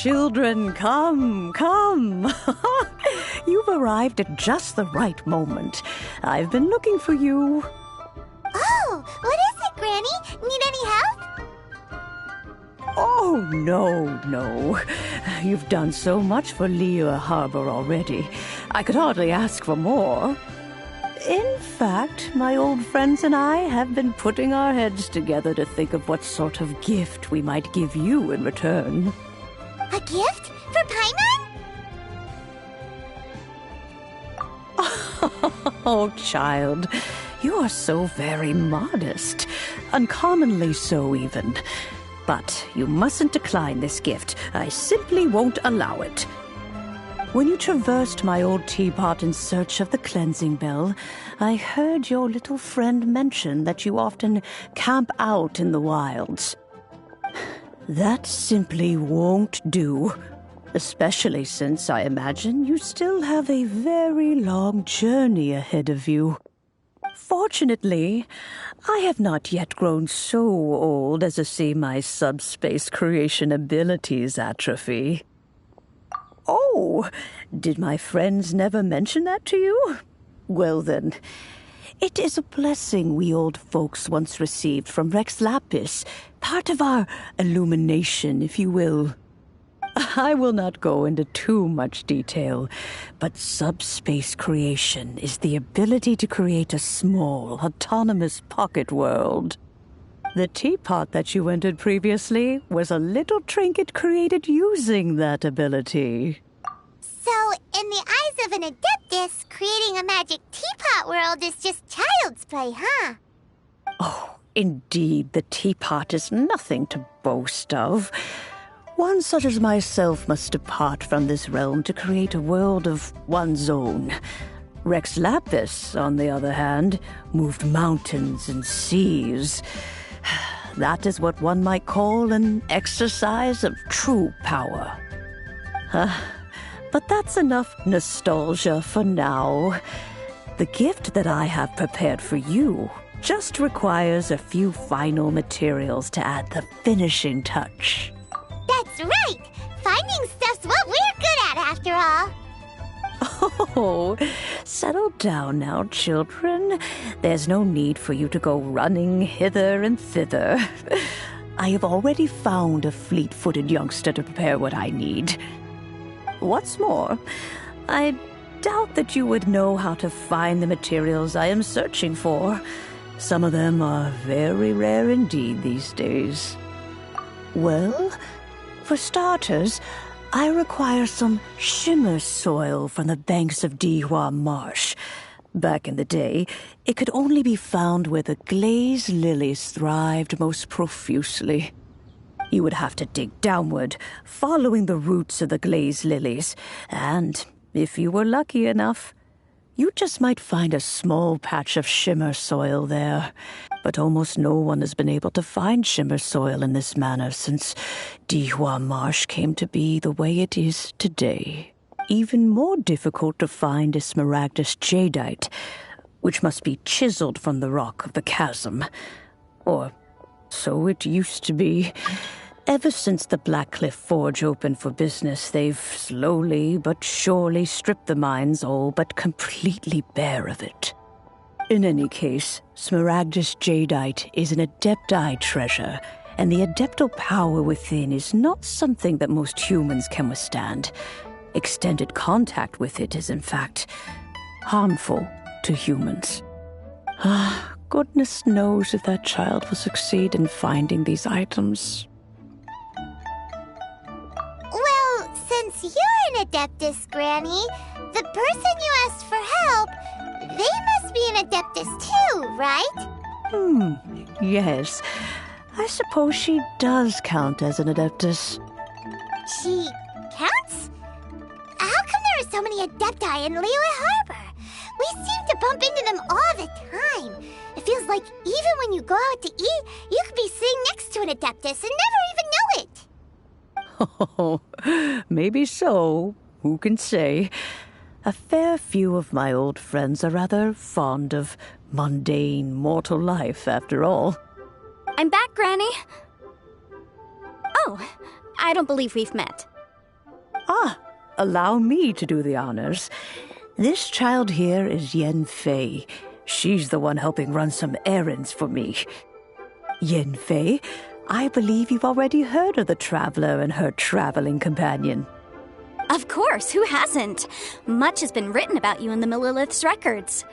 children, come, come. You've arrived at just the right moment. I've been looking for you. Oh, what is it, Granny? Need any help? Oh, no. You've done so much for Liyue Harbor already. I could hardly ask for more. In fact, my old friends and I have been putting our heads together to think of what sort of gift we might give you in return. A gift? For Paimon? Oh, child, you are so very modest. Uncommonly so, even. But you mustn't decline this gift. I simply won't allow it. When you traversed my old teapot in search of the cleansing bell, I heard your little friend mention that you often camp out in the wilds. That simply won't do, especially since I imagine you still have a very long journey ahead of you. Fortunately, I have not yet grown so old as to see my subspace creation abilities atrophy. Oh, did my friends never mention that to you? Well then, it is a blessing we old folks once received from Rex Lapis, part of our illumination, if you will. I will not go into too much detail, but subspace creation is the ability to create a small, autonomous pocket world. The teapot that you entered previously was a little trinket created using that ability. So, in the eyes of an adeptus, creating a magic teapot world is just child's play, huh? Oh, indeed, the teapot is nothing to boast of. One such as myself must depart from this realm to create a world of one's own. Rex Lapis, on the other hand, moved mountains and seas. That is what one might call an exercise of true power. But that's enough nostalgia for now. The gift that I have prepared for you just requires a few final materials to add the finishing touch. That's right! Finding stuff's what we're good at, after all. Oh, settle down now, children. There's no need for you to go running hither and thither. I have already found a fleet-footed youngster to prepare what I need. What's more, I doubt that you would know how to find the materials I am searching for. Some of them are very rare indeed these days. Well, for starters, I require some shimmer soil from the banks of Dihua Marsh. Back in the day, it could only be found where the glazed lilies thrived most profusely. You would have to dig downward, following the roots of the glazed lilies, and, if you were lucky enough, you just might find a small patch of shimmer soil there. But almost no one has been able to find shimmer soil in this manner since Dihua Marsh came to be the way it is today. Even more difficult to find is smaragdus jadeite, which must be chiseled from the rock of the chasm. Or so it used to be. Ever since the Blackcliff Forge opened for business, they've slowly but surely stripped the mines all but completely bare of it. In any case, smaragdus jadeite is an adepti treasure, and the adeptal power within is not something that most humans can withstand. Extended contact with it is, in fact, harmful to humans. Goodness knows if that child will succeed in finding these items. Well, since you're an adeptus, Granny, the person you asked for help, they must be an adeptus too, right? Yes. I suppose she does count as an adeptus. She counts? How come there are so many adepti in Liyue Harbor? We seem to bump into them all the time. It feels like even when you go out to eat, you could be sitting next to an adeptus and never even know it. Oh, maybe so. Who can say? A fair few of my old friends are rather fond of mundane mortal life, after all. I'm back, Granny. Oh, I don't believe we've met. Allow me to do the honors. This child here is Yen Fei. She's the one helping run some errands for me. Yen Fei, I believe you've already heard of the traveler and her traveling companion. Of course, who hasn't? Much has been written about you in the Millilith's records.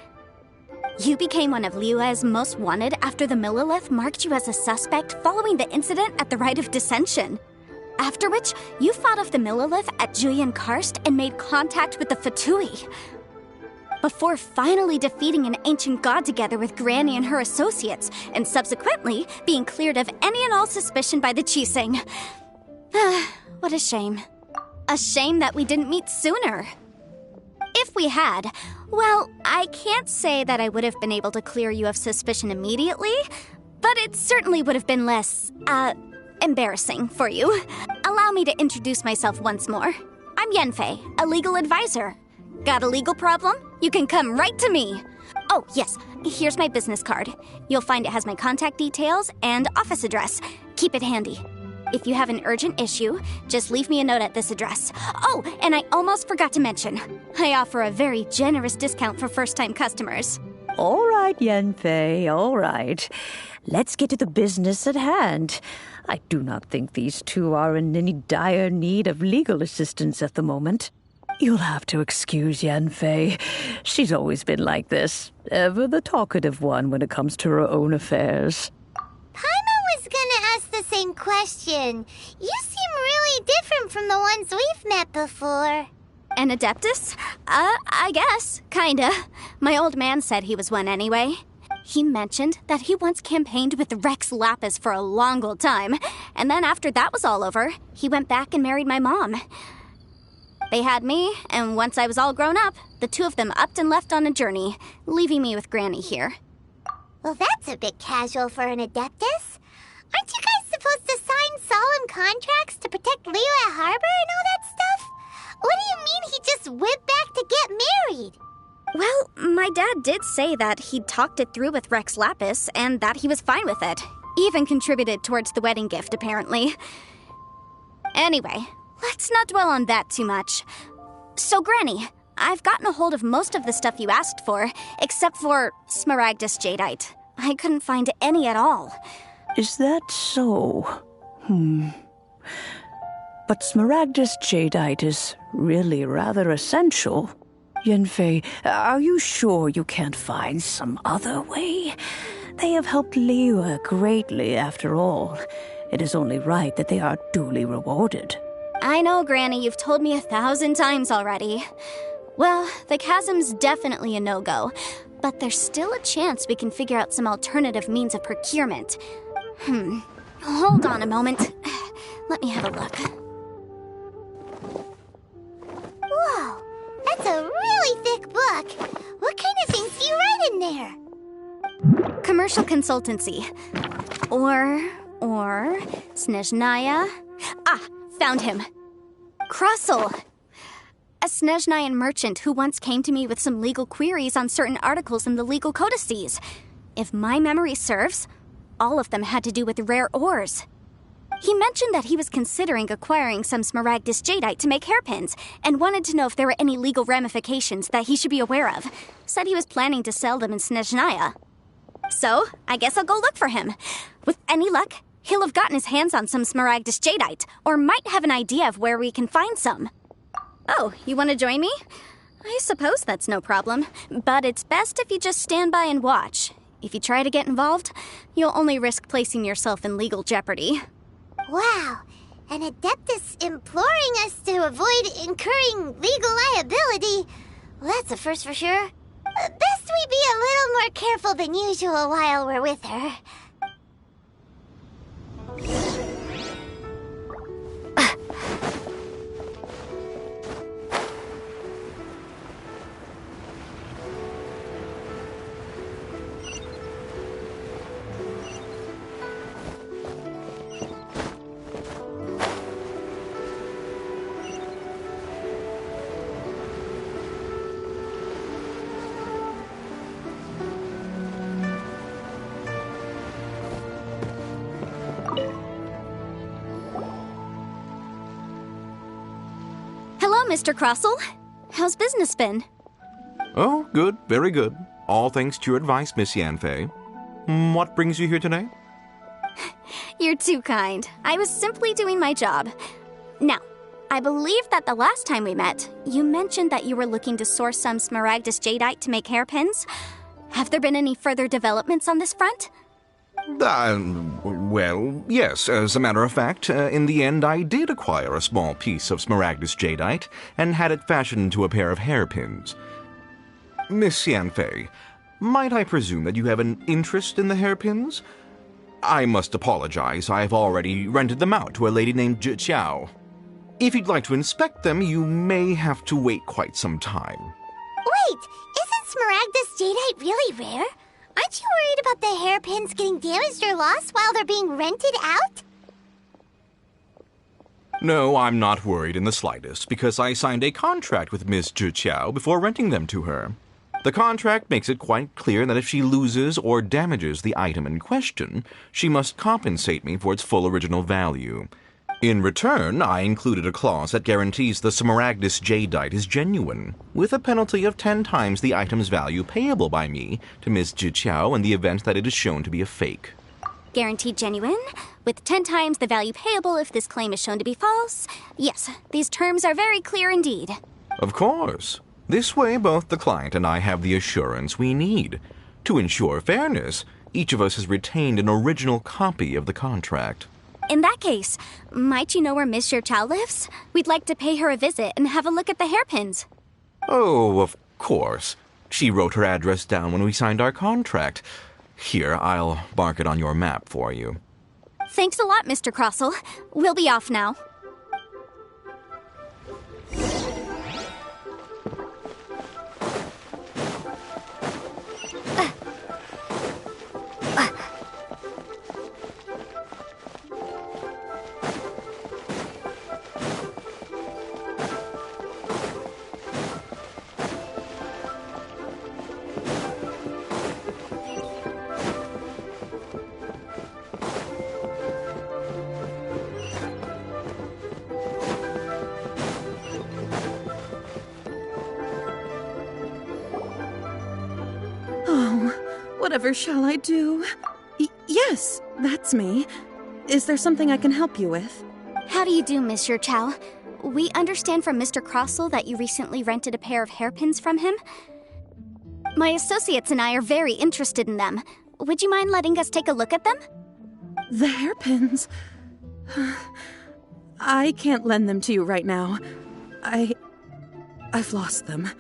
You became one of Liyue's most wanted after the Millilith marked you as a suspect following the incident at the Rite of Dissension. After which, you fought off the Millilith at Julian Karst and made contact with the Fatui. Before finally defeating an ancient god together with Granny and her associates, and subsequently being cleared of any and all suspicion by the Qixing. What a shame. A shame that we didn't meet sooner. If we had, well, I can't say that I would have been able to clear you of suspicion immediately, but it certainly would have been less, embarrassing for you. Allow me to introduce myself once more. I'm Yenfei, a legal advisor. Got a legal problem? You can come right to me. Oh, yes, here's my business card. You'll find it has my contact details and office address. Keep it handy. If you have an urgent issue, just leave me a note at this address. Oh, and I almost forgot to mention, I offer a very generous discount for first-time customers. All right, Yenfei, all right. Let's get to the business at hand. I do not think these two are in any dire need of legal assistance at the moment. You'll have to excuse Yenfei. She's always been like this, ever the talkative one when it comes to her own affairs. Paimon was gonna ask the same question. You seem really different from the ones we've met before. An Adeptus? I guess, kinda. My old man said he was one anyway. He mentioned that he once campaigned with Rex Lapis for a long old time, and then after that was all over, he went back and married my mom. They had me, and once I was all grown up, the two of them upped and left on a journey, leaving me with Granny here. Well, that's a bit casual for an Adeptus. Aren't you guys supposed to sign solemn contracts to protect Liyue Harbor and all that stuff? What do you mean he just went back to get married? Well, my dad did say that he'd talked it through with Rex Lapis and that he was fine with it. Even contributed towards the wedding gift, apparently. Anyway, let's not dwell on that too much. So, Granny, I've gotten a hold of most of the stuff you asked for, except for Smaragdus Jadeite. I couldn't find any at all. Is that so? But Smaragdus Jadeite is really rather essential. Yenfei, are you sure you can't find some other way? They have helped Liyue greatly, after all. It is only right that they are duly rewarded. I know, Granny, you've told me 1,000 times already. Well, the chasm's definitely a no-go, but there's still a chance we can figure out some alternative means of procurement. Hold on a moment. Let me have a look. Whoa, that's a really thick book. What kind of things do you write in there? Commercial consultancy. Or Snezhnaya. Found him. Krusel. A Snezhnayan merchant who once came to me with some legal queries on certain articles in the legal codices. If my memory serves, all of them had to do with rare ores. He mentioned that he was considering acquiring some Smaragdus Jadeite to make hairpins, and wanted to know if there were any legal ramifications that he should be aware of. Said he was planning to sell them in Snezhnaya. So, I guess I'll go look for him. With any luck, he'll have gotten his hands on some Smaragdus Jadeite, or might have an idea of where we can find some. Oh, you want to join me? I suppose that's no problem, but it's best if you just stand by and watch. If you try to get involved, you'll only risk placing yourself in legal jeopardy. Wow, an Adeptus imploring us to avoid incurring legal liability. Well, that's a first for sure. Best we be a little more careful than usual while we're with her. Mr. Crossell. How's business been? Oh, good, very good. All thanks to your advice, Miss Yanfei. What brings you here today? You're too kind. I was simply doing my job. Now, I believe that the last time we met, you mentioned that you were looking to source some Smaragdus jadeite to make hairpins. Have there been any further developments on this front? Well, yes. As a matter of fact, in the end, I did acquire a small piece of Smaragdus jadeite and had it fashioned into a pair of hairpins. Miss Yanfei, might I presume that you have an interest in the hairpins? I must apologize. I've already rented them out to a lady named Zhiqiao. If you'd like to inspect them, you may have to wait quite some time. Wait, isn't Smaragdus jadeite really rare? Aren't you worried about the hairpins getting damaged or lost while they're being rented out? No, I'm not worried in the slightest, because I signed a contract with Miss Zhiqiao before renting them to her. The contract makes it quite clear that if she loses or damages the item in question, she must compensate me for its full original value. In return, I included a clause that guarantees the Smaragdus jadeite is genuine, with a penalty of 10 times the item's value payable by me to Miss Zhiqiao in the event that it is shown to be a fake. Guaranteed genuine, with 10 times the value payable if this claim is shown to be false. Yes, these terms are very clear indeed. Of course. This way, both the client and I have the assurance we need. To ensure fairness, each of us has retained an original copy of the contract. In that case, might you know where Miss Zhiqiao lives? We'd like to pay her a visit and have a look at the hairpins. Oh, of course. She wrote her address down when we signed our contract. Here, I'll mark it on your map for you. Thanks a lot, Mr. Crossell. We'll be off now. Whatever shall I do? Yes, that's me. Is there something I can help you with? How do you do, Miss Zhiqiao? We understand from Mr. Crossell that you recently rented a pair of hairpins from him. My associates and I are very interested in them. Would you mind letting us take a look at them? The hairpins? I can't lend them to you right now. I've lost them.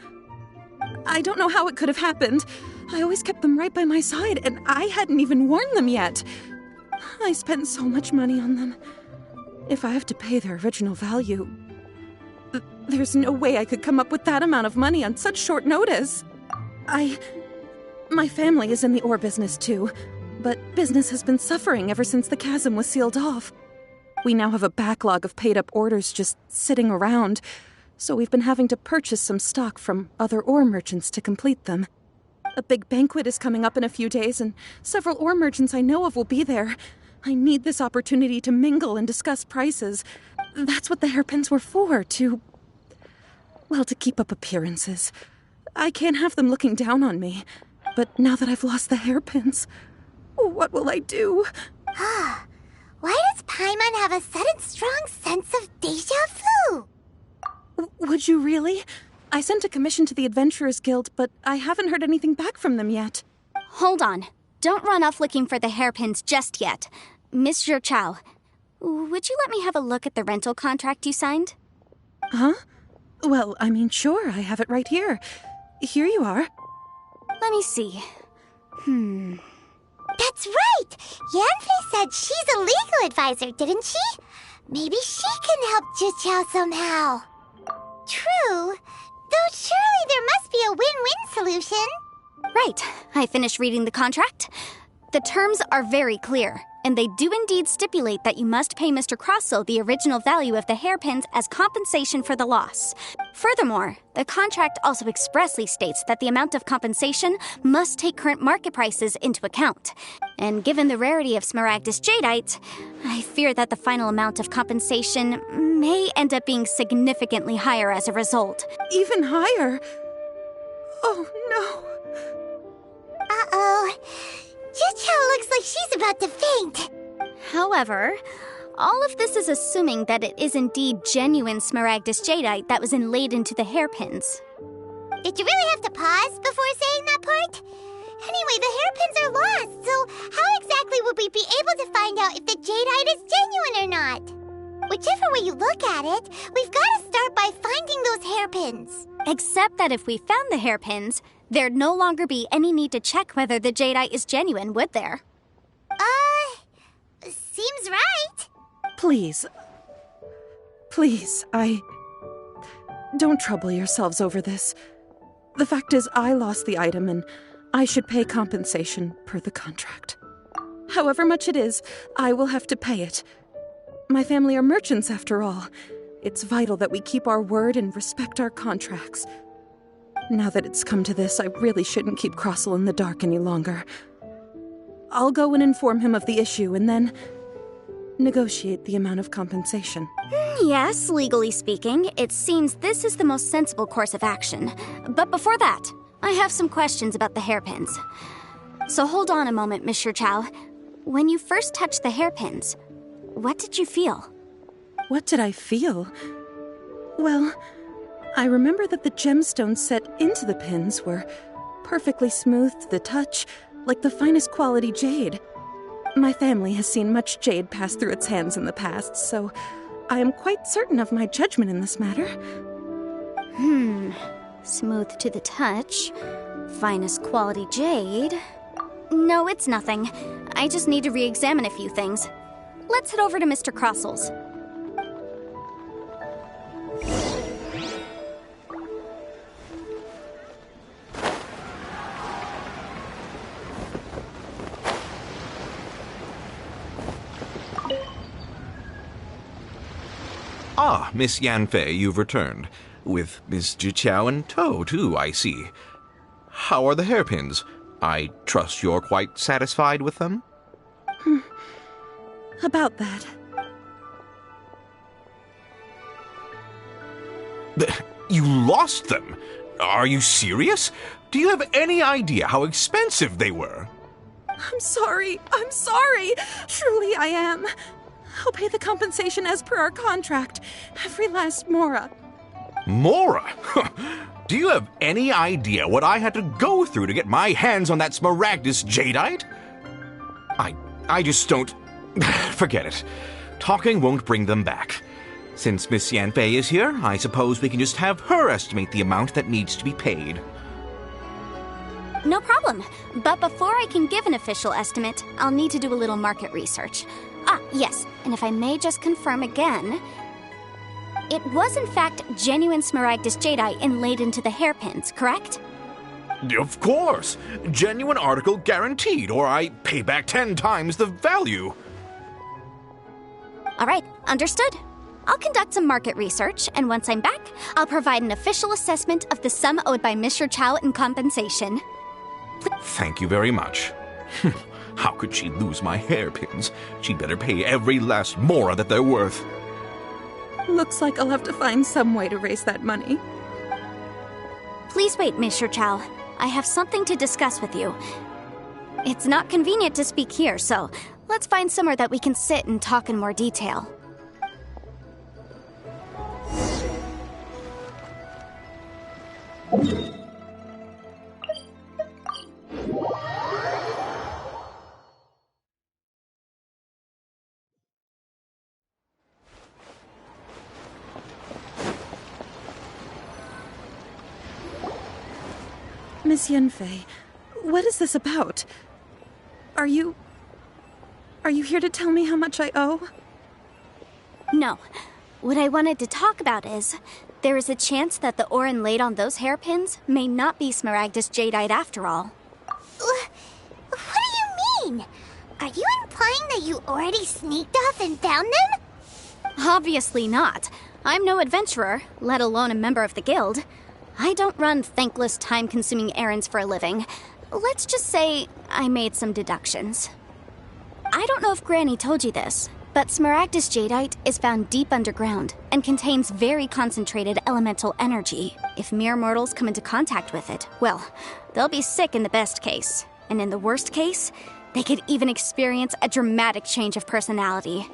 I don't know how it could have happened. I always kept them right by my side, and I hadn't even worn them yet. I spent so much money on them. If I have to pay their original value, there's no way I could come up with that amount of money on such short notice. My family is in the ore business too, but business has been suffering ever since the chasm was sealed off. We now have a backlog of paid-up orders just sitting around, so we've been having to purchase some stock from other ore merchants to complete them. A big banquet is coming up in a few days, and several ore merchants I know of will be there. I need this opportunity to mingle and discuss prices. That's what the hairpins were for, to keep up appearances. I can't have them looking down on me. But now that I've lost the hairpins, what will I do? Why does Paimon have a sudden strong sense of déjà vu? Would you really? I sent a commission to the Adventurers Guild, but I haven't heard anything back from them yet. Hold on. Don't run off looking for the hairpins just yet. Miss Zhiqiao, would you let me have a look at the rental contract you signed? Huh? Well, sure, I have it right here. Here you are. Let me see. That's right! Yanfei said she's a legal advisor, didn't she? Maybe she can help Zhiqiao somehow. True. Though surely there must be a win-win solution. Right. I finished reading the contract. The terms are very clear, and they do indeed stipulate that you must pay Mr. Crossell the original value of the hairpins as compensation for the loss. Furthermore, the contract also expressly states that the amount of compensation must take current market prices into account. And given the rarity of Smaragdus Jadeite, I fear that the final amount of compensation may end up being significantly higher as a result. Even higher? Oh, no. Uh-oh. Chicho looks like she's about to faint. However, all of this is assuming that it is indeed genuine Smaragdus Jadeite that was inlaid into the hairpins. Did you really have to pause before saying that part? Anyway, the hairpins are lost, so how exactly would we be able to find out if the jadeite is genuine or not? Whichever way you look at it, we've got to start by finding those hairpins. Except that if we found the hairpins, there'd no longer be any need to check whether the jadeite is genuine, would there? Seems right. Please, don't trouble yourselves over this. The fact is, I lost the item and I should pay compensation per the contract. However much it is, I will have to pay it. My family are merchants, after all. It's vital that we keep our word and respect our contracts. Now that it's come to this, I really shouldn't keep Crossell in the dark any longer. I'll go and inform him of the issue and then negotiate the amount of compensation. Yes, legally speaking, it seems this is the most sensible course of action. But before that, I have some questions about the hairpins. So hold on a moment, Monsieur Chow. When you first touched the hairpins, what did you feel? What did I feel? Well, I remember that the gemstones set into the pins were perfectly smooth to the touch, like the finest quality jade. My family has seen much jade pass through its hands in the past, so I am quite certain of my judgment in this matter. Smooth to the touch. Finest quality jade. No, it's nothing. I just need to re-examine a few things. Let's head over to Mr. Crossell's. Ah, Miss Yanfei, you've returned. With Miss Jiqiao in tow, too, I see. How are the hairpins? I trust you're quite satisfied with them? About that. You lost them? Are you serious? Do you have any idea how expensive they were? I'm sorry. Truly I am. I'll pay the compensation as per our contract. Every last mora. Mora? Do you have any idea what I had to go through to get my hands on that Smaragdus Jadeite? I just don't... Forget it. Talking won't bring them back. Since Miss Yanfei is here, I suppose we can just have her estimate the amount that needs to be paid. No problem. But before I can give an official estimate, I'll need to do a little market research. Ah, yes, and if I may just confirm again, it was in fact genuine Smaragdus Jadeite inlaid into the hairpins, correct? Of course! Genuine article guaranteed, or I pay back 10 times the value. All right, understood. I'll conduct some market research, and once I'm back, I'll provide an official assessment of the sum owed by Mr. Chow in compensation. Thank you very much. How could she lose my hairpins? She'd better pay every last mora that they're worth. Looks like I'll have to find some way to raise that money. Please wait, Mr. Chow. I have something to discuss with you. It's not convenient to speak here, so let's find somewhere that we can sit and talk in more detail. Miss Yanfei, what is this about? Are you here to tell me how much I owe? No. What I wanted to talk about is, there is a chance that the ore inlaid on those hairpins may not be Smaragdus Jadeite after all. What do you mean? Are you implying implying that you already sneaked off and found them? Obviously not. I'm no adventurer, let alone a member of the guild. I don't run thankless, time-consuming errands for a living. Let's just say I made some deductions. I don't know if Granny told you this, but Smaragdus jadeite is found deep underground and contains very concentrated elemental energy. If mere mortals come into contact with it, well, they'll be sick in the best case. And in the worst case, they could even experience a dramatic change of personality.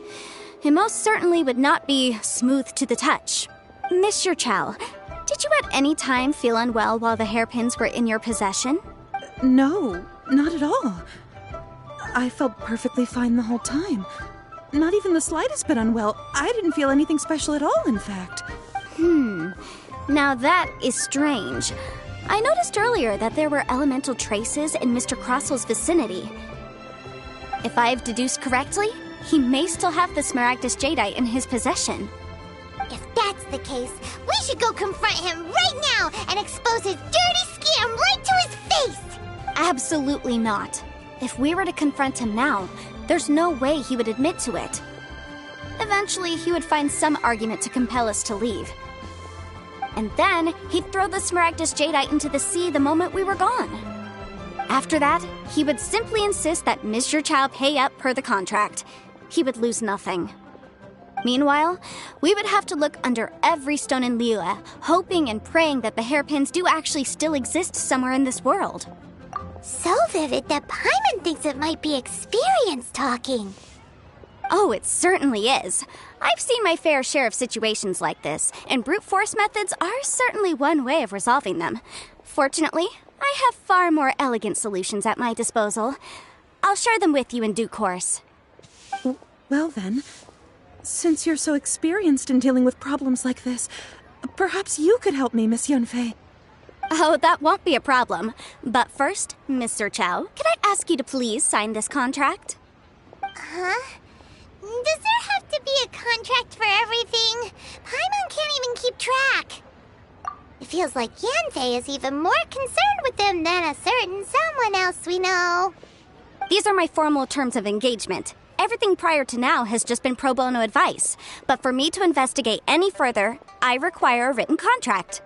It most certainly would not be smooth to the touch. Mr. Chow, did you at any time feel unwell while the hairpins were in your possession? No, not at all. I felt perfectly fine the whole time. Not even the slightest bit unwell. I didn't feel anything special at all, in fact. Now that is strange. I noticed earlier that there were elemental traces in Mr. Crossel's vicinity. If I've deduced correctly, he may still have the Smaragdus jadeite in his possession. If that's the case, we should go confront him right now and expose his dirty scam right to his face! Absolutely not. If we were to confront him now, there's no way he would admit to it. Eventually, he would find some argument to compel us to leave. And then, he'd throw the Smaragdus jadeite into the sea the moment we were gone. After that, he would simply insist that Mr. Chow pay up per the contract. He would lose nothing. Meanwhile, we would have to look under every stone in Liyue, hoping and praying that the hairpins do actually still exist somewhere in this world. So vivid that Paimon thinks it might be experience talking. Oh, it certainly is. I've seen my fair share of situations like this, and brute force methods are certainly one way of resolving them. Fortunately, I have far more elegant solutions at my disposal. I'll share them with you in due course. Well then, since you're so experienced in dealing with problems like this, perhaps you could help me, Miss Yunfei. Oh, that won't be a problem. But first, Mr. Chow, could I ask you to please sign this contract? Huh? Does there have to be a contract for everything? Paimon can't even keep track. It feels like Yanfei is even more concerned with them than a certain someone else we know. These are my formal terms of engagement. Everything prior to now has just been pro bono advice. But for me to investigate any further, I require a written contract.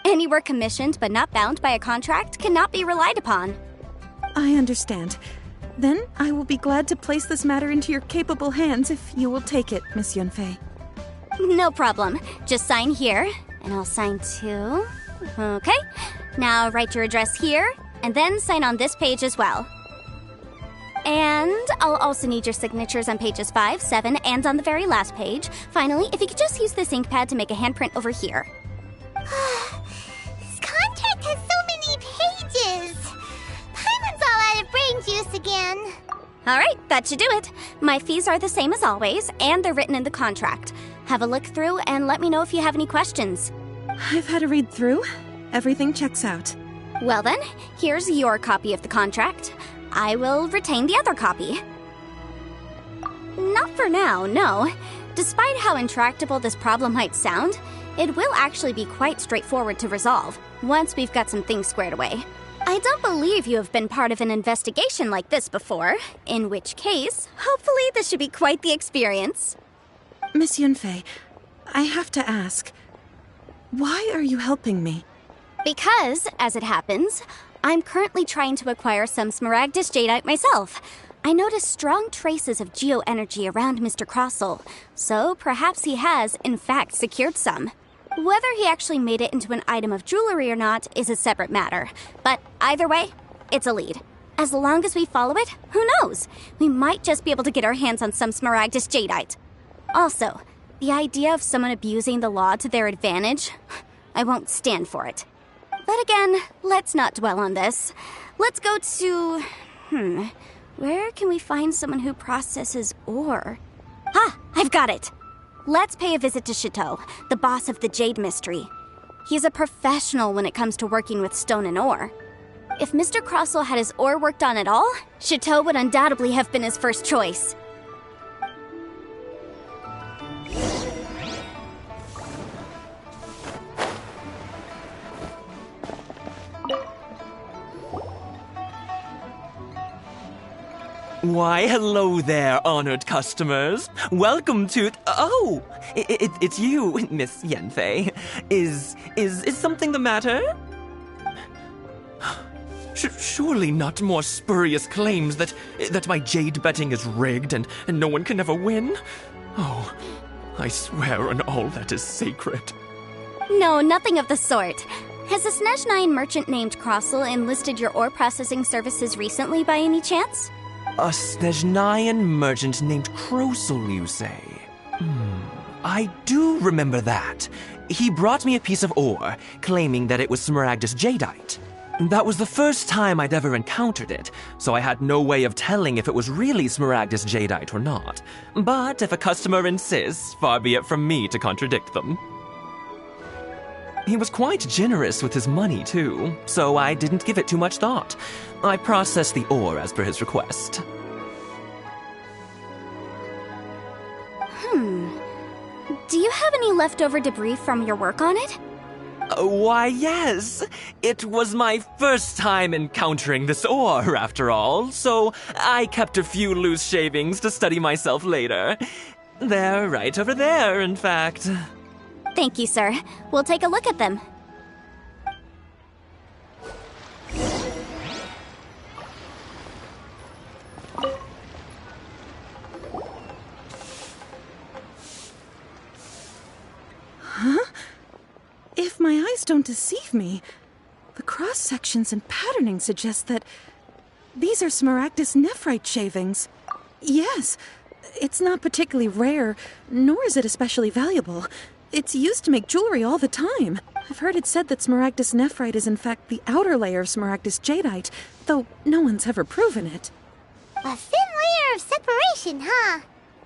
Any work commissioned but not bound by a contract cannot be relied upon. I understand. Then I will be glad to place this matter into your capable hands if you will take it, Miss Yunfei. No problem. Just sign here, and I'll sign too. Okay. Now write your address here, and then sign on this page as well. And I'll also need your signatures on pages 5, 7, and on the very last page. Finally, if you could just use this ink pad to make a handprint over here. This contract has so many pages. Paimon's all out of brain juice again. All right, that should do it. My fees are the same as always, and they're written in the contract. Have a look through and let me know if you have any questions. I've had a read through. Everything checks out. Well then, here's your copy of the contract. I will retain the other copy. Not for now, no. Despite how intractable this problem might sound, it will actually be quite straightforward to resolve, once we've got some things squared away. I don't believe you have been part of an investigation like this before, in which case, hopefully this should be quite the experience. Miss Yunfei, I have to ask, why are you helping me? Because, as it happens, I'm currently trying to acquire some Smaragdus jadeite myself. I noticed strong traces of geo-energy around Mr. Crossel, so perhaps he has, in fact, secured some. Whether he actually made it into an item of jewelry or not is a separate matter, but either way, it's a lead. As long as we follow it, who knows? We might just be able to get our hands on some Smaragdus jadeite. Also, the idea of someone abusing the law to their advantage, I won't stand for it. But again, let's not dwell on this. Let's go to... where can we find someone who processes ore? Ah, I've got it! Let's pay a visit to Chateau, the boss of the Jade Mystery. He's a professional when it comes to working with stone and ore. If Mr. Crossel had his ore worked on at all, Chateau would undoubtedly have been his first choice. Why, hello there, honored customers. Welcome to... Oh, it's you, Miss Yenfei. Is something the matter? Surely not more spurious claims that my jade betting is rigged and no one can ever win? Oh, I swear on all that is sacred. No, nothing of the sort. Has a Snezhnine merchant named Crossel enlisted your ore processing services recently by any chance? A Snezhnine merchant named Crossel, you say? I do remember that. He brought me a piece of ore, claiming that it was Smaragdus jadeite. That was the first time I'd ever encountered it, so I had no way of telling if it was really Smaragdus jadeite or not. But if a customer insists, far be it from me to contradict them. He was quite generous with his money, too, so I didn't give it too much thought. I processed the ore as per his request. Do you have any leftover debris from your work on it? Why, yes. It was my first time encountering this ore, after all, so I kept a few loose shavings to study myself later. They're right over there, in fact. Thank you, sir. We'll take a look at them. If my eyes don't deceive me, the cross-sections and patterning suggest that these are Smaragdus nephrite shavings. Yes, it's not particularly rare, nor is it especially valuable. It's used to make jewelry all the time. I've heard it said that Smaragdus nephrite is in fact the outer layer of Smaragdus jadeite, though no one's ever proven it. A thin layer of separation, huh?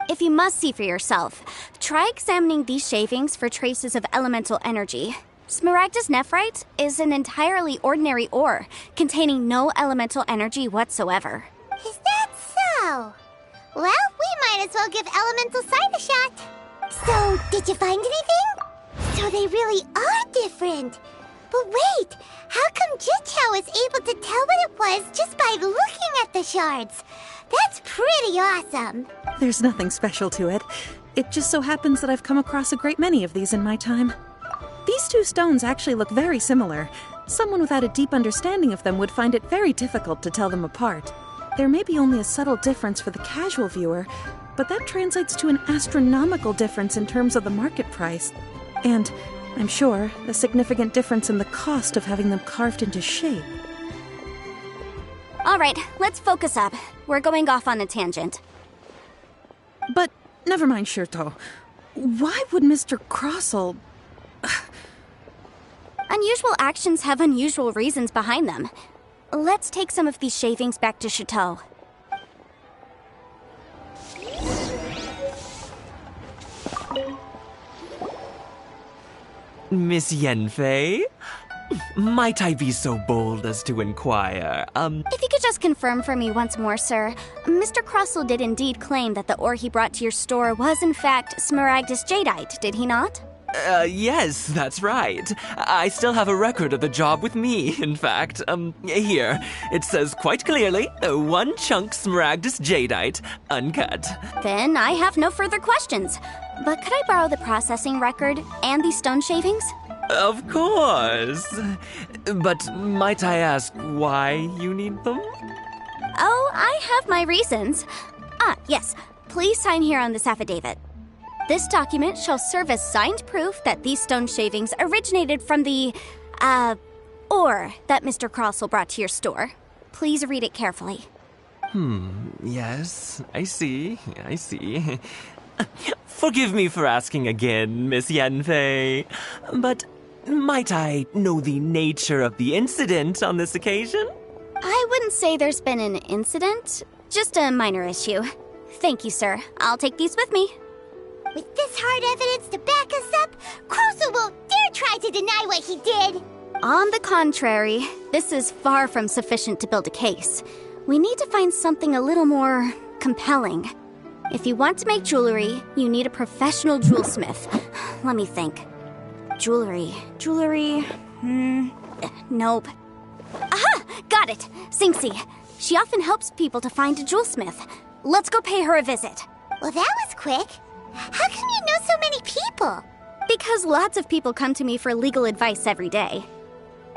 If you must see for yourself, try examining these shavings for traces of elemental energy. Smaragdus nephrite is an entirely ordinary ore, containing no elemental energy whatsoever. Is that so? Well, we might as well give elemental sight a shot. So, did you find anything? So they really are different. But wait, how come Jichao was able to tell what it was just by looking at the shards? That's pretty awesome. There's nothing special to it. It just so happens that I've come across a great many of these in my time. These two stones actually look very similar. Someone without a deep understanding of them would find it very difficult to tell them apart. There may be only a subtle difference for the casual viewer, but that translates to an astronomical difference in terms of the market price. And, I'm sure, a significant difference in the cost of having them carved into shape. All right, let's focus up. We're going off on a tangent. But, never mind, Shirto. Why would Mr. Crossel... Unusual actions have unusual reasons behind them. Let's take some of these shavings back to Chateau. Miss Yenfei? Might I be so bold as to inquire, If you could just confirm for me once more, sir. Mr. Crossel did indeed claim that the ore he brought to your store was in fact Smaragdus jadeite, did he not? Yes, that's right. I still have a record of the job with me, in fact. Here. It says quite clearly, 1 chunk Smaragdus jadeite, uncut. Then I have no further questions. But could I borrow the processing record and these stone shavings? Of course. But might I ask why you need them? Oh, I have my reasons. Yes. Please sign here on this affidavit. This document shall serve as signed proof that these stone shavings originated from the, ore that Mr. Crossel brought to your store. Please read it carefully. Yes, I see. Forgive me for asking again, Miss Yenfei, but might I know the nature of the incident on this occasion? I wouldn't say there's been an incident, just a minor issue. Thank you, sir. I'll take these with me. With this hard evidence to back us up, Crossel won't dare try to deny what he did. On the contrary, this is far from sufficient to build a case. We need to find something a little more compelling. If you want to make jewelry, you need a professional jewelsmith. Let me think. Jewelry. Nope. Aha! Got it! Singsi. She often helps people to find a jewelsmith. Let's go pay her a visit. Well, that was quick. How come you know so many people? Because lots of people come to me for legal advice every day.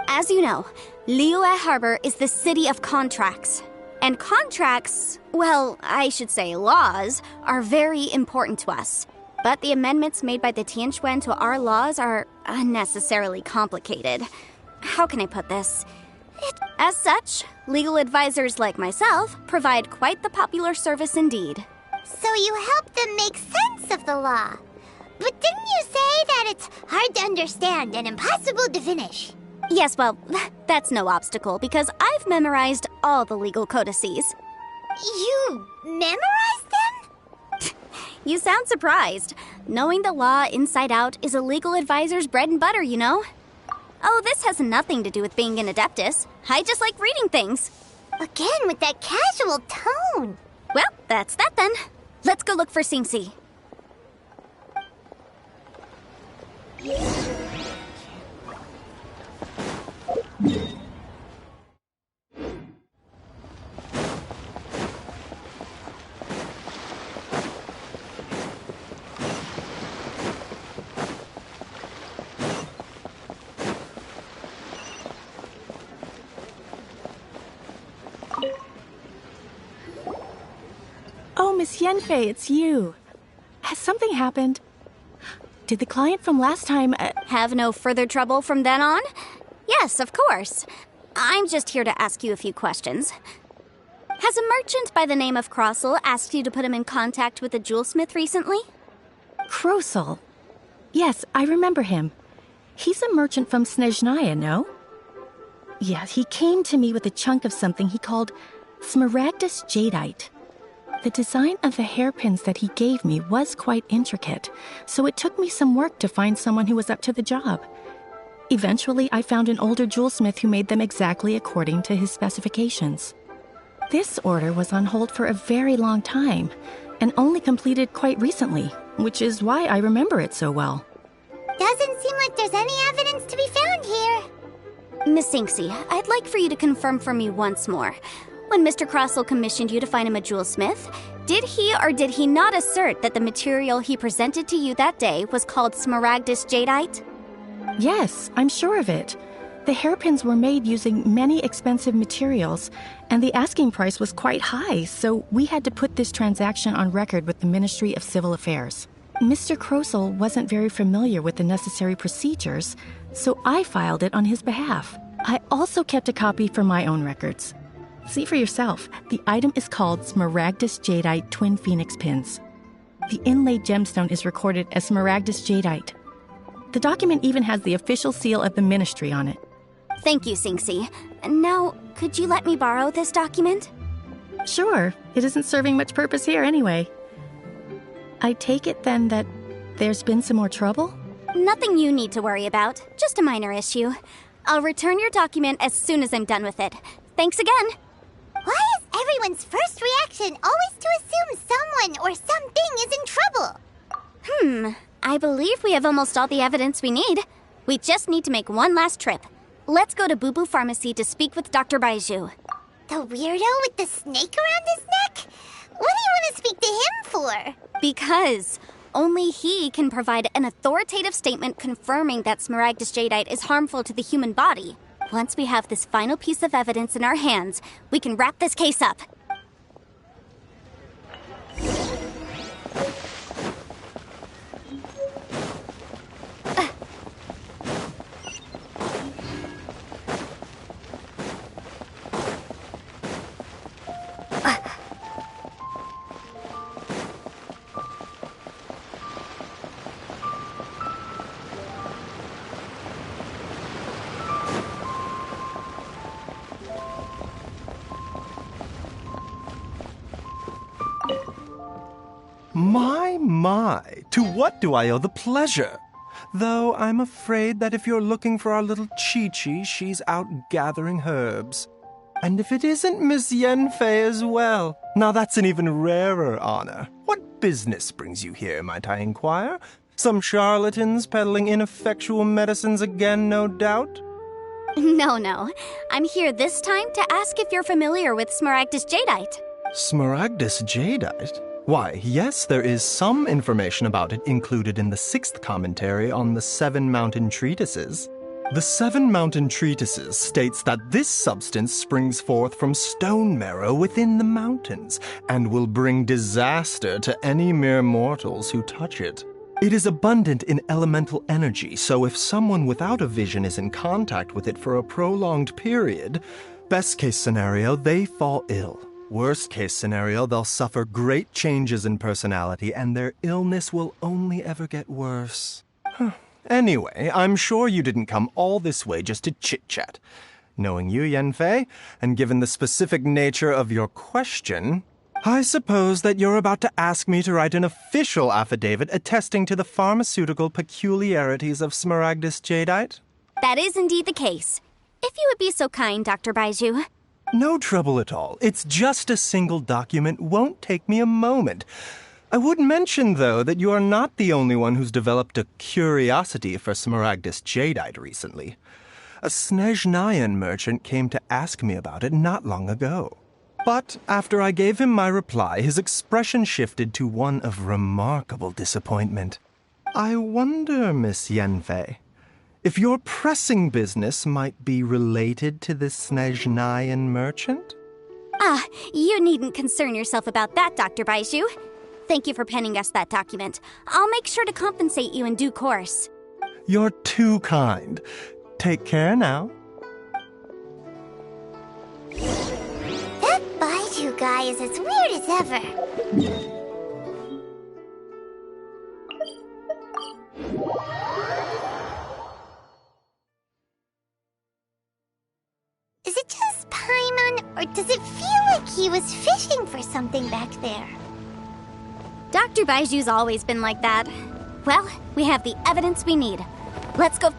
As you know, Liyue Harbor is the city of contracts. And contracts, well, I should say laws, are very important to us. But the amendments made by the Tianquan to our laws are unnecessarily complicated. How can I put this? As such, legal advisors like myself provide quite the popular service indeed. So you help them make sense of the law. But didn't you say that it's hard to understand and impossible to finish? Yes, well, that's no obstacle because I've memorized all the legal codices. You memorized them? You sound surprised. Knowing the law inside out is a legal advisor's bread and butter, you know? Oh, this has nothing to do with being an adeptus. I just like reading things. Again, with that casual tone. Well, that's that then. Let's go look for Xingxi. Oh, Miss Yanfei, it's you. Has something happened? Did the client from last time... Have no further trouble from then on? Yes, of course. I'm just here to ask you a few questions. Has a merchant by the name of Crossel asked you to put him in contact with a jewelsmith recently? Krosel? Yes, I remember him. He's a merchant from Snezhnaya, no? Yeah, he came to me with a chunk of something he called Smaragdus Jadeite. The design of the hairpins that he gave me was quite intricate, so it took me some work to find someone who was up to the job. Eventually, I found an older jewelsmith who made them exactly according to his specifications. This order was on hold for a very long time, and only completed quite recently, which is why I remember it so well. Doesn't seem like there's any evidence to be found here. Miss Xingxi, I'd like for you to confirm for me once more. When Mr. Crossel commissioned you to find him a jewelsmith, did he or did he not assert that the material he presented to you that day was called Smaragdus Jadeite? Yes, I'm sure of it. The hairpins were made using many expensive materials, and the asking price was quite high, so we had to put this transaction on record with the Ministry of Civil Affairs. Mr. Crossel wasn't very familiar with the necessary procedures, so I filed it on his behalf. I also kept a copy for my own records. See for yourself, the item is called Smaragdus Jadeite Twin Phoenix Pins. The inlaid gemstone is recorded as Smaragdus Jadeite. The document even has the official seal of the ministry on it. Thank you, Xingxi. Now, could you let me borrow this document? Sure, it isn't serving much purpose here anyway. I take it then that there's been some more trouble? Nothing you need to worry about, just a minor issue. I'll return your document as soon as I'm done with it. Thanks again. Why is everyone's first reaction always to assume someone or something is in trouble? I believe we have almost all the evidence we need. We just need to make one last trip. Let's go to Boo Boo Pharmacy to speak with Dr. Baiju. The weirdo with the snake around his neck? What do you want to speak to him for? Because only he can provide an authoritative statement confirming that Smaragdus Jadeite is harmful to the human body. Once we have this final piece of evidence in our hands, we can wrap this case up. My, to what do I owe the pleasure? Though I'm afraid that if you're looking for our little Chi-Chi, she's out gathering herbs. And if it isn't Miss Yanfei as well, now that's an even rarer honor. What business brings you here, might I inquire? Some charlatans peddling ineffectual medicines again, no doubt? No. I'm here this time to ask if you're familiar with Smaragdus Jadeite. Smaragdus Jadeite? Why, yes, there is some information about it included in the 6th commentary on the 7 Mountain Treatises. The 7 Mountain Treatises states that this substance springs forth from stone marrow within the mountains and will bring disaster to any mere mortals who touch it. It is abundant in elemental energy, so if someone without a vision is in contact with it for a prolonged period, best case scenario, they fall ill. Worst case scenario, they'll suffer great changes in personality and their illness will only ever get worse. Anyway, I'm sure you didn't come all this way just to chit-chat. Knowing you, Yanfei, and given the specific nature of your question, I suppose that you're about to ask me to write an official affidavit attesting to the pharmaceutical peculiarities of Smaragdus Jadeite? That is indeed the case. If you would be so kind, Dr. Baiju. No trouble at all. It's just a single document. Won't take me a moment. I would mention, though, that you are not the only one who's developed a curiosity for Smaragdus Jadeite recently. A Snezhnayan merchant came to ask me about it not long ago. But after I gave him my reply, his expression shifted to one of remarkable disappointment. I wonder, Miss Yanfei, if your pressing business might be related to this Snezhnayan merchant? You needn't concern yourself about that, Dr. Baiju. Thank you for penning us that document. I'll make sure to compensate you in due course. You're too kind. Take care now. That Baiju guy is as weird as ever. Is it just Paimon, or does it feel like he was fishing for something back there? Dr. Baiju's always been like that. Well, we have the evidence we need. Let's go.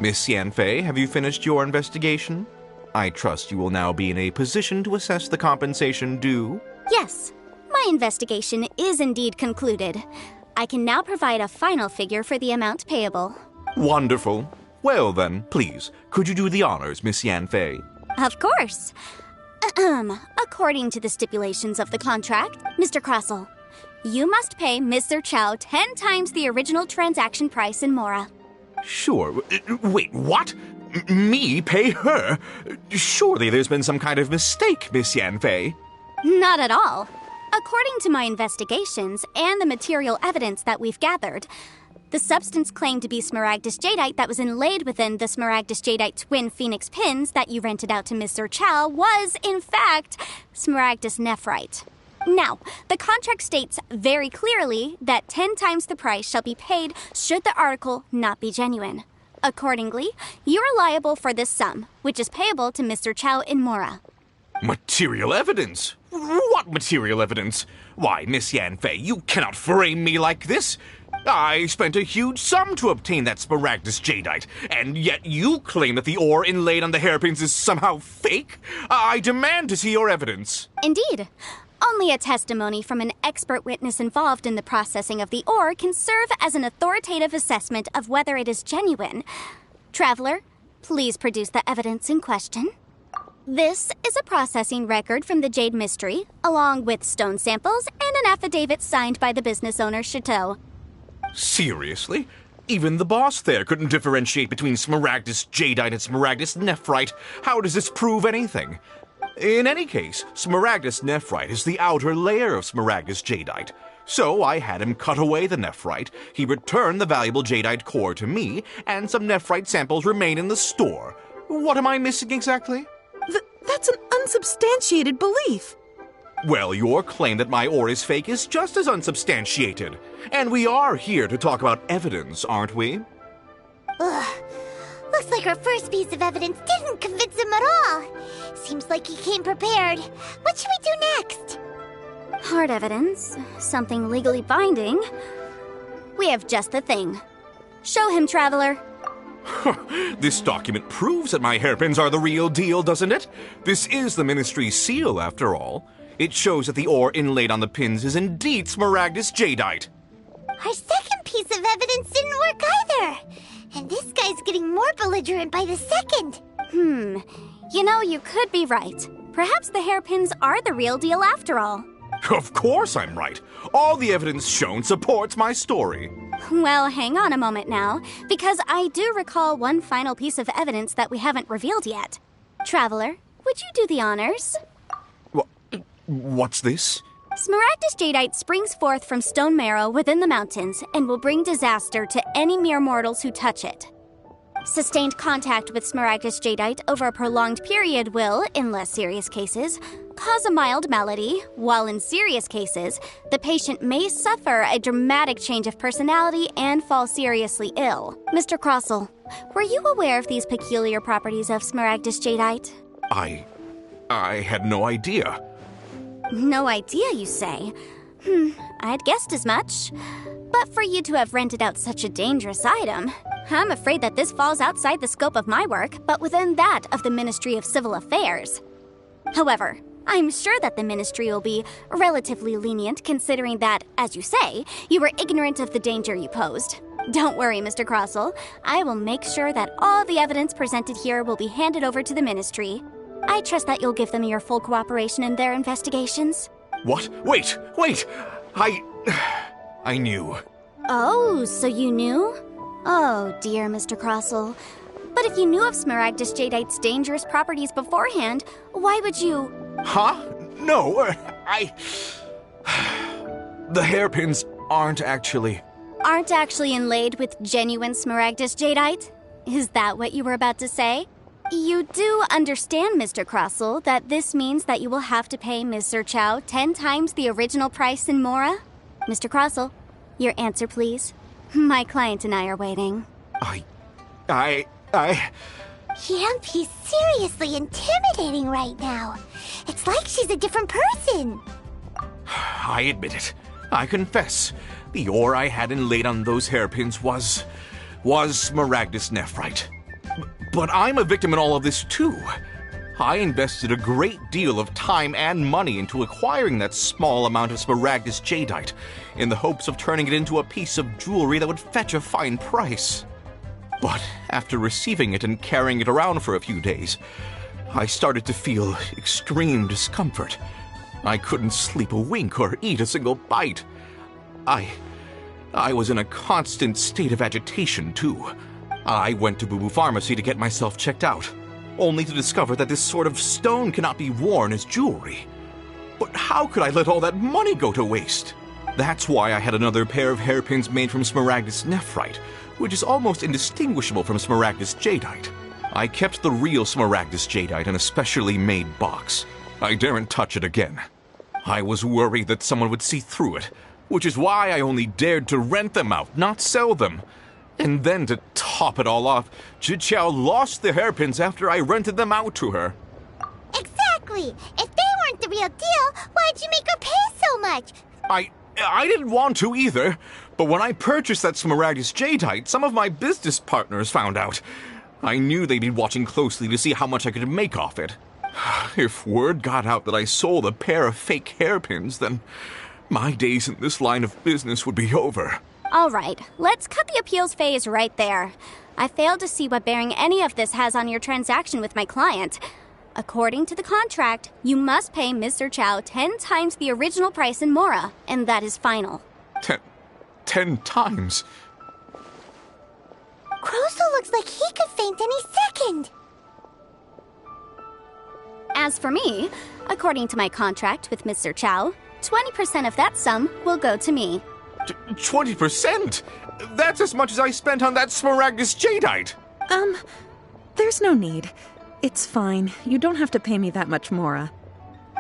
Miss Yanfei, have you finished your investigation? I trust you will now be in a position to assess the compensation due. Yes, my investigation is indeed concluded. I can now provide a final figure for the amount payable. Wonderful. Well then, please, could you do the honors, Miss Yanfei? Of course. According to the stipulations of the contract, Mr. Crossell, you must pay Mr. Chow 10 times the original transaction price in Mora. Sure. Wait, what? Me pay her? Surely there's been some kind of mistake, Miss Yanfei. Not at all. According to my investigations and the material evidence that we've gathered, the substance claimed to be Smaragdus Jadeite that was inlaid within the Smaragdus Jadeite twin phoenix pins that you rented out to Mr. Chow was, in fact, Smaragdus Nephrite. Now, the contract states very clearly that 10 times the price shall be paid should the article not be genuine. Accordingly, you are liable for this sum, which is payable to Mr. Chow in Mora. Material evidence? What material evidence? Why, Miss Yanfei, you cannot frame me like this. I spent a huge sum to obtain that Smaragdus Jadeite, and yet you claim that the ore inlaid on the hairpins is somehow fake? I demand to see your evidence. Indeed. Only a testimony from an expert witness involved in the processing of the ore can serve as an authoritative assessment of whether it is genuine. Traveler, please produce the evidence in question. This is a processing record from the Jade Mystery, along with stone samples and an affidavit signed by the business owner, Chateau. Seriously? Even the boss there couldn't differentiate between Smaragdus Jadeite and Smaragdus Nephrite. How does this prove anything? In any case, Smaragdus Nephrite is the outer layer of Smaragdus Jadeite. So I had him cut away the Nephrite, he returned the valuable Jadeite core to me, and some Nephrite samples remain in the store. What am I missing exactly? That's an unsubstantiated belief. Well, your claim that my ore is fake is just as unsubstantiated. And we are here to talk about evidence, aren't we? Ugh. Looks like our first piece of evidence didn't convince him at all. Seems like he came prepared. What should we do next? Hard evidence, something legally binding. We have just the thing. Show him, Traveler. This document proves that my hairpins are the real deal, doesn't it? This is the Ministry's seal, after all. It shows that the ore inlaid on the pins is indeed Smaragdus Jadeite. Our second piece of evidence didn't work either. And this guy's getting more belligerent by the second. You know, you could be right. Perhaps the hairpins are the real deal after all. Of course I'm right. All the evidence shown supports my story. Well, hang on a moment now, because I do recall one final piece of evidence that we haven't revealed yet. Traveler, would you do the honors? What's this? Smaragdus jadeite springs forth from stone marrow within the mountains and will bring disaster to any mere mortals who touch it. Sustained contact with Smaragdus jadeite over a prolonged period will, in less serious cases, cause a mild malady, while in serious cases, the patient may suffer a dramatic change of personality and fall seriously ill. Mr. Crossell, were you aware of these peculiar properties of Smaragdus jadeite? I had no idea. No idea, you say? I'd guessed as much. But for you to have rented out such a dangerous item, I'm afraid that this falls outside the scope of my work, but within that of the Ministry of Civil Affairs. However, I'm sure that the Ministry will be relatively lenient considering that, as you say, you were ignorant of the danger you posed. Don't worry, Mr. Crossell. I will make sure that all the evidence presented here will be handed over to the Ministry. I trust that you'll give them your full cooperation in their investigations. What? Wait! I knew. Oh, so you knew? Oh, dear Mr. Crossell. But if you knew of Smaragdus jadeite's dangerous properties beforehand, why would you... Huh? No, The hairpins aren't actually inlaid with genuine Smaragdus jadeite? Is that what you were about to say? You do understand, Mr. Crossell, that this means that you will have to pay Ms. Zerchow 10 times the original price in Mora? Mr. Crossell, your answer, please. My client and I are waiting. Yamp, he's seriously intimidating right now. It's like she's a different person. I admit it. I confess. The ore I had inlaid on those hairpins was Smaragdus nephrite. But I'm a victim in all of this, too. I invested a great deal of time and money into acquiring that small amount of Smaragdus jadeite in the hopes of turning it into a piece of jewelry that would fetch a fine price. But after receiving it and carrying it around for a few days, I started to feel extreme discomfort. I couldn't sleep a wink or eat a single bite. I was in a constant state of agitation, too. I went to Boo Boo Pharmacy to get myself checked out, only to discover that this sort of stone cannot be worn as jewelry. But how could I let all that money go to waste? That's why I had another pair of hairpins made from Smaragdus nephrite, which is almost indistinguishable from Smaragdus jadeite. I kept the real Smaragdus jadeite in a specially made box. I daren't touch it again. I was worried that someone would see through it, which is why I only dared to rent them out, not sell them. And then to top it all off, Zhiqiao lost the hairpins after I rented them out to her. Exactly! If they weren't the real deal, why'd you make her pay so much? I didn't want to either, but when I purchased that Smaragdus jadeite, some of my business partners found out. I knew they'd be watching closely to see how much I could make off it. If word got out that I sold a pair of fake hairpins, then my days in this line of business would be over. All right, let's cut the appeals phase right there. I failed to see what bearing any of this has on your transaction with my client. According to the contract, you must pay Ms. Zerchow 10 times the original price in Mora, and that is final. 10 times? Crossell looks like he could faint any second. As for me, according to my contract with Ms. Zerchow, 20% of that sum will go to me. 20%? That's as much as I spent on that Smaragdus jadeite. There's no need. It's fine. You don't have to pay me that much, Mora.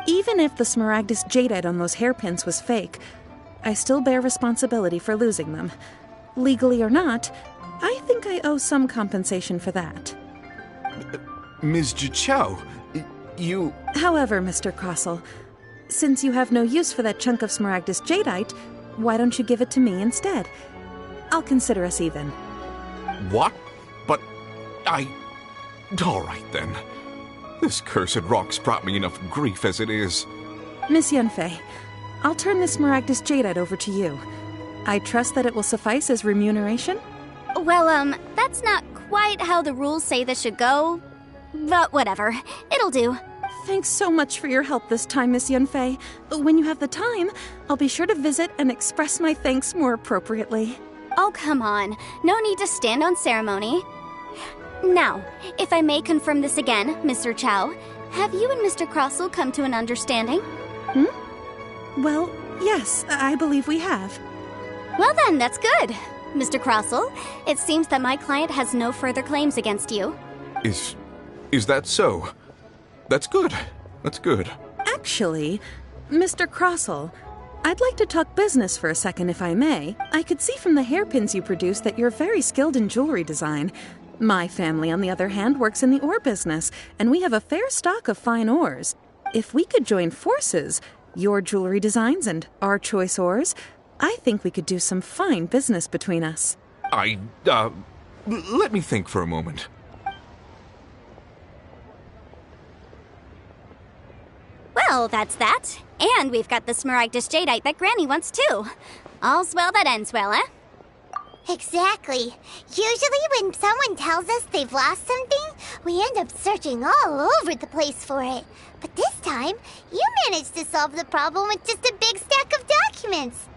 Even if the Smaragdus jadeite on those hairpins was fake, I still bear responsibility for losing them. Legally or not, I think I owe some compensation for that. Ms. Zhiqiao, you... However, Mr. Crossell, since you have no use for that chunk of Smaragdus jadeite, why don't you give it to me instead? I'll consider us even. What? But all right, then. This cursed rock's brought me enough grief as it is. Miss Yunfei, I'll turn this Smaragdus jadeite over to you. I trust that it will suffice as remuneration? Well, that's not quite how the rules say this should go. But whatever. It'll do. Thanks so much for your help this time, Miss Yunfei. When you have the time, I'll be sure to visit and express my thanks more appropriately. Oh, come on. No need to stand on ceremony. Now, if I may confirm this again, Mr. Chow, have you and Mr. Crossell come to an understanding? Well, yes, I believe we have. Well then, that's good. Mr. Crossell, it seems that my client has no further claims against you. Is that so? That's good. That's good. Actually, Mr. Crossell, I'd like to talk business for a second if I may. I could see from the hairpins you produce that you're very skilled in jewelry design. My family, on the other hand, works in the ore business, and we have a fair stock of fine ores. If we could join forces, your jewelry designs and our choice ores, I think we could do some fine business between us. Let me think for a moment. Well, that's that. And we've got the Smaragdus Jadeite that Granny wants too. All's well that ends well, eh? Exactly. Usually when someone tells us they've lost something, we end up searching all over the place for it. But this time, you managed to solve the problem with just a big stack of documents.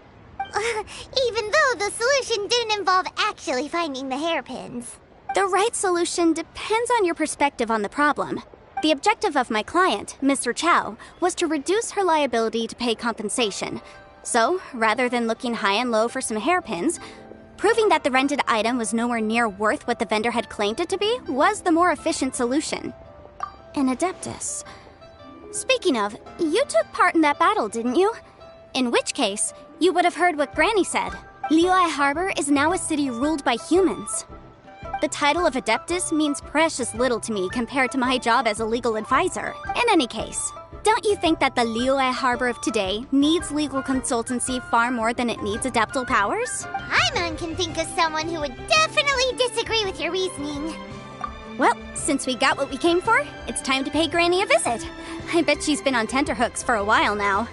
Even though the solution didn't involve actually finding the hairpins. The right solution depends on your perspective on the problem. The objective of my client, Mr. Chow, was to reduce her liability to pay compensation. So, rather than looking high and low for some hairpins, proving that the rented item was nowhere near worth what the vendor had claimed it to be was the more efficient solution. An Adeptus. Speaking of, you took part in that battle, didn't you? In which case, you would have heard what Granny said. Liyue Harbor is now a city ruled by humans. The title of Adeptus means precious little to me compared to my job as a legal advisor. In any case, don't you think that the Liyue Harbor of today needs legal consultancy far more than it needs adeptal powers? Paimon can think of someone who would definitely disagree with your reasoning. Well, since we got what we came for, it's time to pay Granny a visit. I bet she's been on tenterhooks for a while now.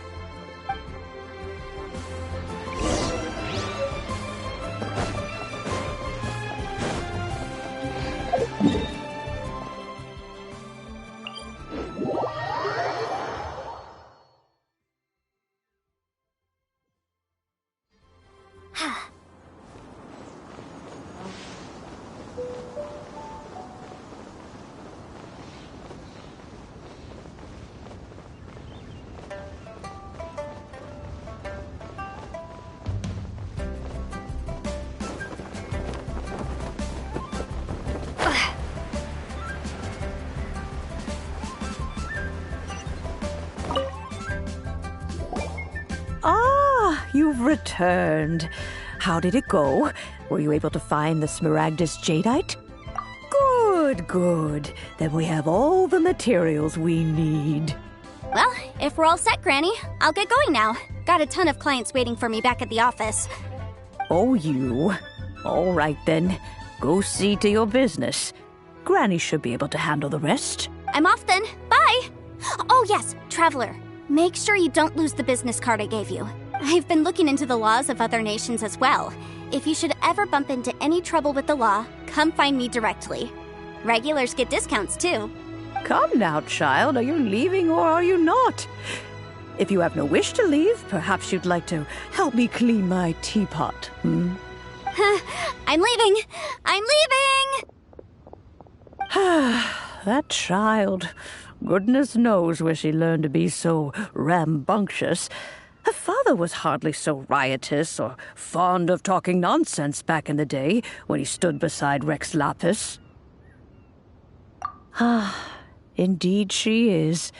You've returned. How did it go? Were you able to find the Smaragdus Jadeite? Good, good. Then we have all the materials we need. Well, if we're all set, Granny, I'll get going now. Got a ton of clients waiting for me back at the office. Oh, you? All right, then. Go see to your business. Granny should be able to handle the rest. I'm off then. Bye! Oh, yes, Traveler. Make sure you don't lose the business card I gave you. I've been looking into the laws of other nations as well. If you should ever bump into any trouble with the law, come find me directly. Regulars get discounts, too. Come now, child. Are you leaving or are you not? If you have no wish to leave, perhaps you'd like to help me clean my teapot, I'm leaving! I'm leaving! That child. Goodness knows where she learned to be so rambunctious. Her father was hardly so riotous or fond of talking nonsense back in the day when he stood beside Rex Lapis. Indeed she is.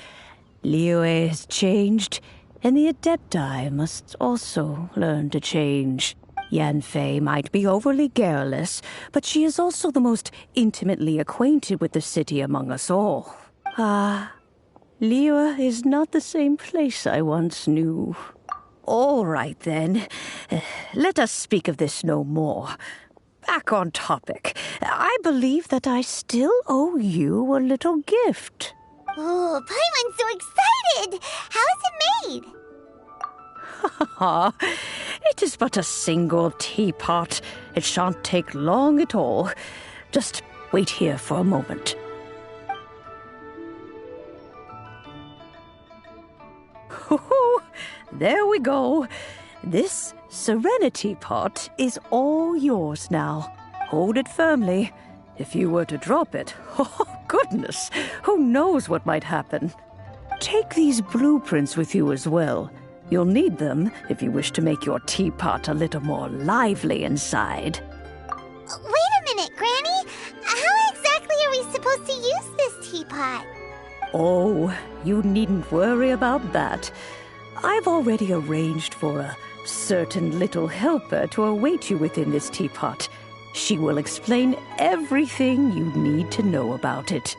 Liyue has changed, and the Adepti must also learn to change. Yanfei might be overly garrulous, but she is also the most intimately acquainted with the city among us all. Liyue is not the same place I once knew. All right, then. Let us speak of this no more. Back on topic. I believe that I still owe you a little gift. Oh, Paimon's so excited! How is it made? It is but a single teapot. It shan't take long at all. Just wait here for a moment. There we go. This Serenity pot is all yours now. Hold it firmly. If you were to drop it, oh goodness, who knows what might happen. Take these blueprints with you as well. You'll need them if you wish to make your teapot a little more lively inside. Wait a minute, Granny. How exactly are we supposed to use this teapot? Oh, you needn't worry about that. I've already arranged for a certain little helper to await you within this teapot. She will explain everything you need to know about it.